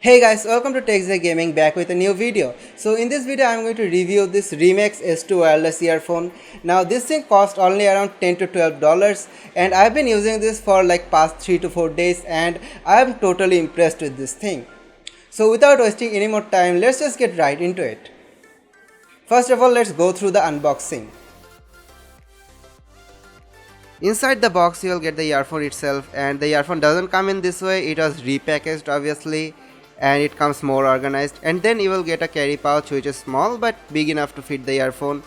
Hey guys, welcome to TechZay Gaming, back with a new video. So in this video I'm going to review this Remax S2 wireless earphone. Now this thing cost only around $10 to $12 and I've been using this for like past 3 to 4 days and I'm totally impressed with this thing. So without wasting any more time, let's just get right into it. First of all, let's go through the unboxing. Inside the box you will get the earphone itself, and the earphone doesn't come in this way. It was repackaged obviously, and it comes more organized. And then you will get a carry pouch which is small but big enough to fit the earphone.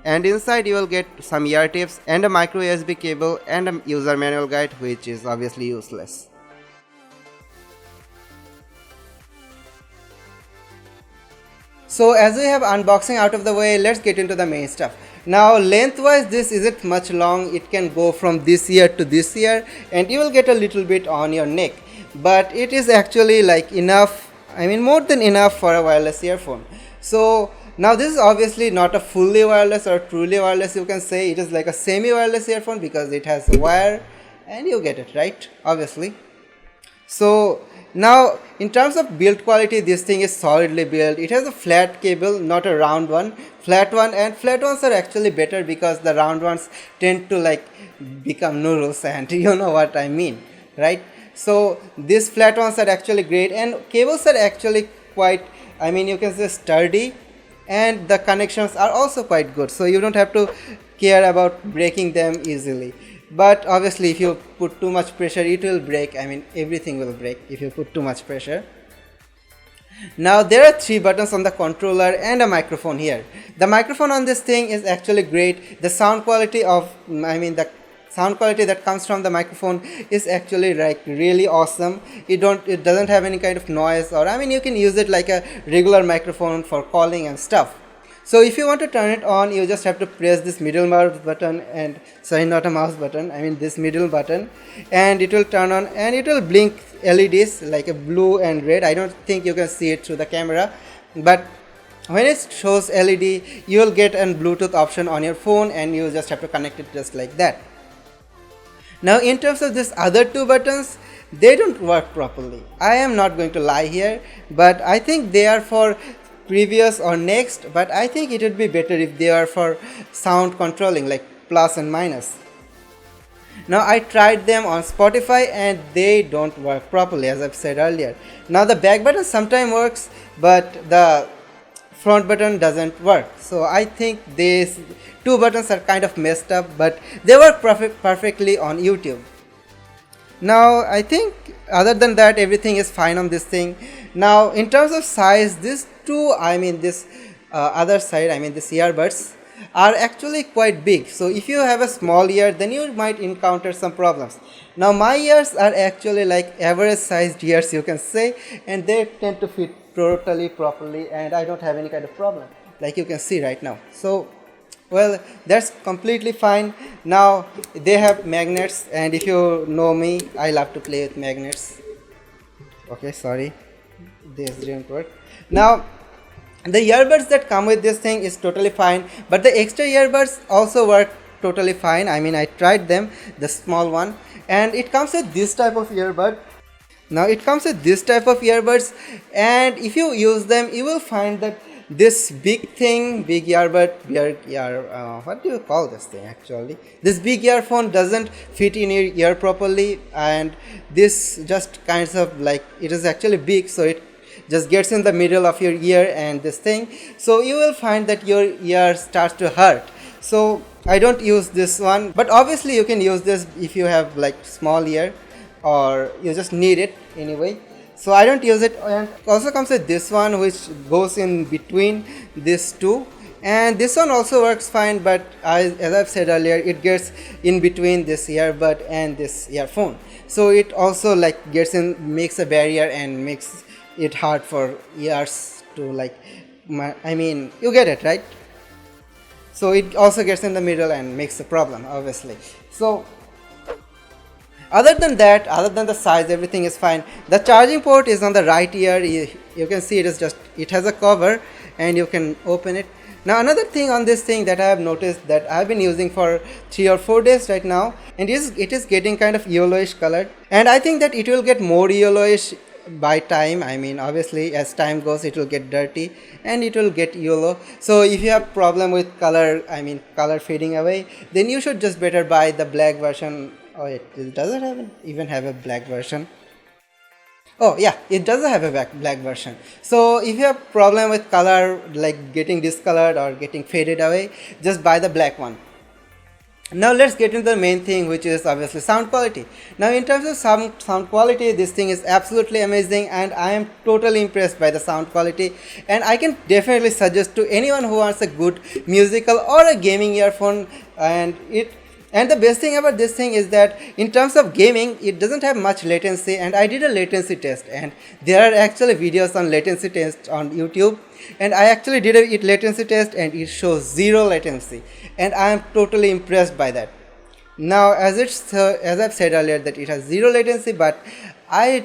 And inside you will get some ear tips and a micro USB cable and a user manual guide, which is obviously useless. So as we have unboxing out of the way, let's get into the main stuff. Now lengthwise this isn't much long. It can go from this ear to this ear and you will get a little bit on your neck, but it is actually like enough, more than enough for a wireless earphone. So now this is obviously not a fully wireless or truly wireless, you can say. It is like a semi wireless earphone because it has a wire and you get it right, obviously. So now in terms of build quality, this thing is solidly built. It has a flat cable, not a round one, flat one, and flat ones are actually better because the round ones tend to like become noodles, and you know what I mean, right? So these flat ones are actually great, and cables are actually quite, you can say sturdy, and the connections are also quite good, so you don't have to care about breaking them easily. But obviously if you put too much pressure it will break. Everything will break if you put too much pressure. Now there are 3 buttons on the controller and a microphone here. The microphone on this thing is actually great. The sound quality of the sound quality that comes from the microphone is actually like really awesome. It doesn't have any kind of noise, or you can use it like a regular microphone for calling and stuff. So if you want to turn it on, you just have to press this middle mouse button, and sorry, not a mouse button, this middle button, and it will turn on and it will blink LEDs like a blue and red. I don't think you can see it through the camera, but when it shows LED you will get a Bluetooth option on your phone and you just have to connect it just like that. Now in terms of these other 2 buttons, they don't work properly. I am not going to lie here, but I think they are for previous or next, but I think it would be better if they are for sound controlling, like plus and minus. Now I tried them on Spotify and they don't work properly, as I've said earlier. Now the back button sometimes works, but the front button doesn't work. So I think these 2 buttons are kind of messed up, but they work perfectly on YouTube. Now I think other than that everything is fine on this thing. Now in terms of size, these two, this other side, this earbuds are actually quite big. So if you have a small ear, then you might encounter some problems. Now my ears are actually like average sized ears, you can say, and they tend to fit totally properly and I don't have any kind of problem, like you can see right now. So well, that's completely fine. Now they have magnets, and if you know me, I love to play with magnets. Okay, sorry, this didn't work. Now the earbuds that come with this thing is totally fine, but the extra earbuds also work totally fine. I tried them, the small one, and it comes with this type of earbud. Now it comes with this type of earbuds, and if you use them you will find that this big earbud, what do you call this thing actually? This big earphone doesn't fit in your ear properly, and this just kinds of like, it is actually big, so it just gets in the middle of your ear and this thing. So you will find that your ear starts to hurt. So I don't use this one, but obviously you can use this if you have like small ear or you just need it anyway. So I don't use it. And also comes with this one which goes in between these 2, and this one also works fine, but as I've said earlier, it gets in between this earbud and this earphone, so it also like gets in, makes a barrier and makes it hard for ears to like, you get it right. So it also gets in the middle and makes a problem obviously. So other than that, other than the size, everything is fine. The charging port is on the right ear. You can see it has a cover and you can open it. Now another thing on this thing that I have noticed that I have been using for 3 or 4 days right now, and it is getting kind of yellowish colored, and I think that it will get more yellowish by time. I mean, obviously as time goes it will get dirty and it will get yellow. So if you have problem with color, I mean color fading away, then you should just better buy the black version. Oh, it doesn't even have a black version. Oh yeah, it does have a black version. So if you have problem with color like getting discolored or getting faded away, just buy the black one. Now let's get into the main thing, which is obviously sound quality. Now in terms of sound quality, this thing is absolutely amazing and I am totally impressed by the sound quality, and I can definitely suggest to anyone who wants a good musical or a gaming earphone. And the best thing about this thing is that in terms of gaming, it doesn't have much latency, and I did a latency test, and there are actually videos on latency test on YouTube, and I actually did a latency test and it shows zero latency, and I am totally impressed by that. Now as I've said earlier that it has zero latency, but I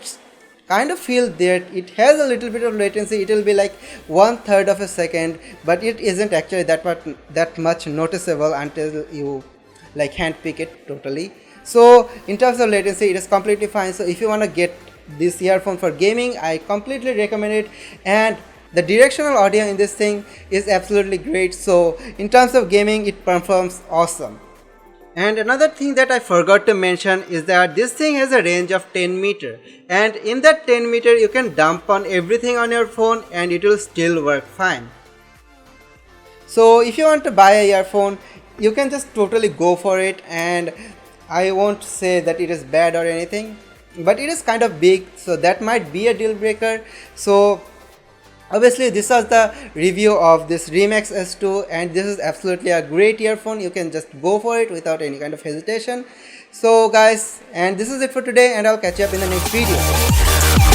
kind of feel that it has a little bit of latency. It will be like 1/3 of a second, but it isn't actually that much noticeable until you like hand pick it totally. So in terms of latency, it is completely fine. So if you want to get this earphone for gaming, I completely recommend it, and the directional audio in this thing is absolutely great. So in terms of gaming, it performs awesome. And another thing that I forgot to mention is that this thing has a range of 10 meter, and in that 10 meter you can dump on everything on your phone and it will still work fine. So if you want to buy a earphone, you can just totally go for it, and I won't say that it is bad or anything, but it is kind of big, so that might be a deal breaker. So obviously this was the review of this Remax S2, and this is absolutely a great earphone. You can just go for it without any kind of hesitation. So guys, and this is it for today, and I'll catch you up in the next video.